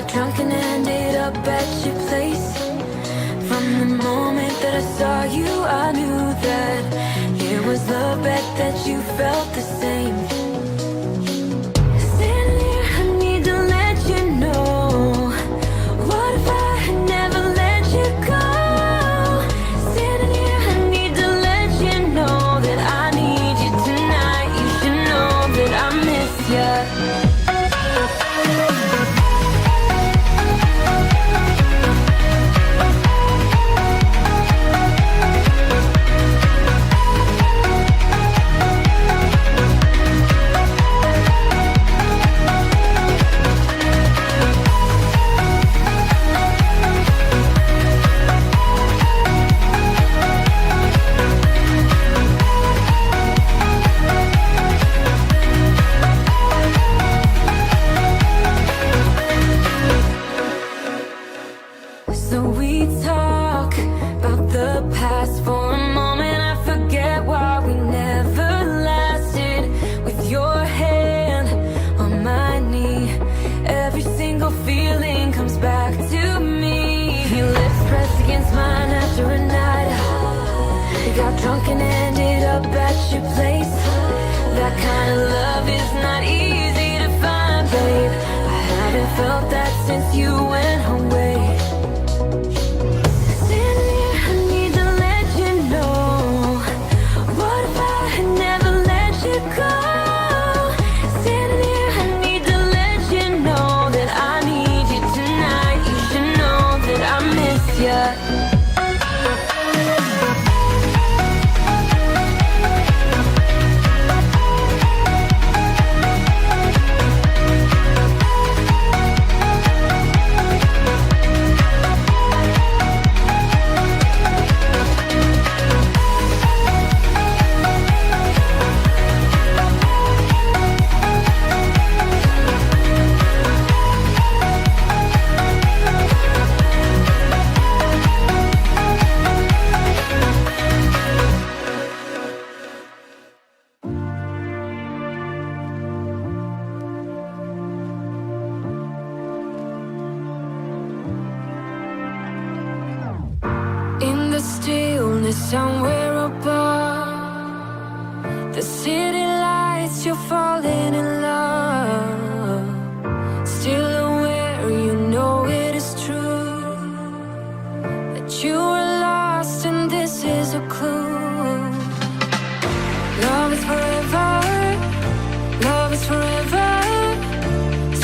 got drunk and ended up at your place. From the moment that I saw you, I knew that it was love, bet that you felt the same. Standing here, I need to let you know, what if I had never let you go? Standing here, I need to let you know that I need you tonight. You should know that I miss you. So we talk about the past for a moment. I forget why we never lasted. With your hand on my knee, every single feeling comes back to me. Your lips pressed against mine after a night. We got drunk and ended up at your place. That kind of love is not easy to find, babe. I haven't felt that since you went away. In the stillness somewhere above the city lights, you're falling in love. Still aware, you know it is true that you are lost and this is a clue. Love is forever, love is forever.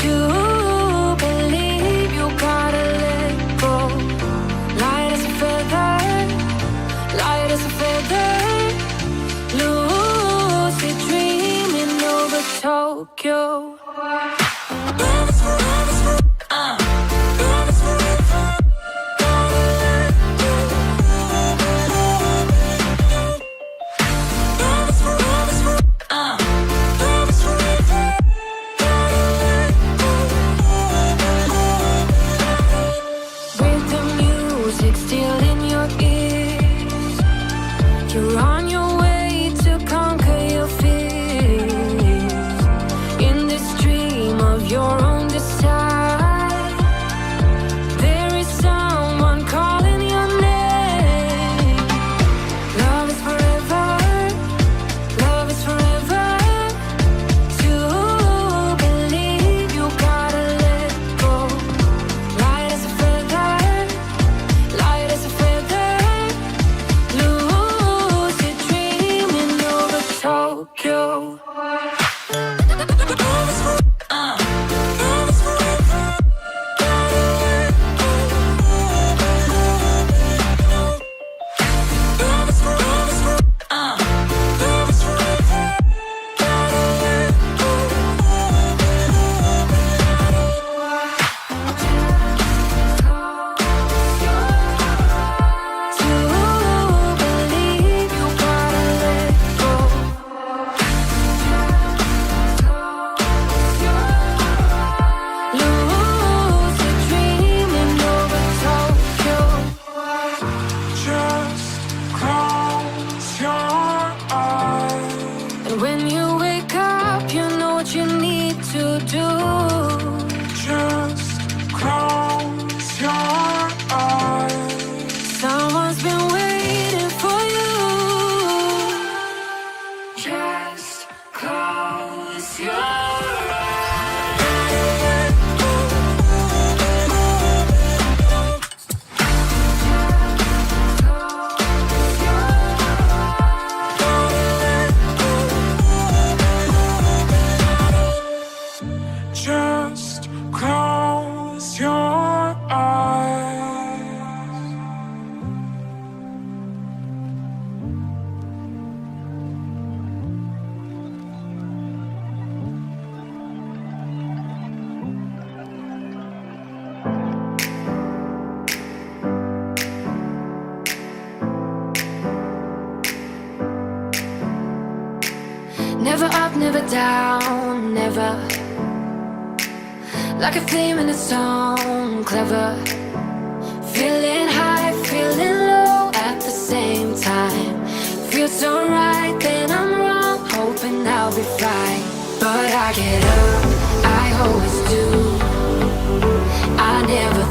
To believe you gotta let go. Light as a feather, light as a feather. Lucid dreaming over Tokyo. Love is forever, love is forever. Love is forever, love is forever. With the music still in your ears, you're on your way to conquer your fears. In this dream of your own Just close your eyes. Never up, never down, never. Like a flame in a song, clever. Feeling high, feeling low at the same time. Feels so right, then I'm wrong, hoping I'll be fine. But I get up, I always do. I never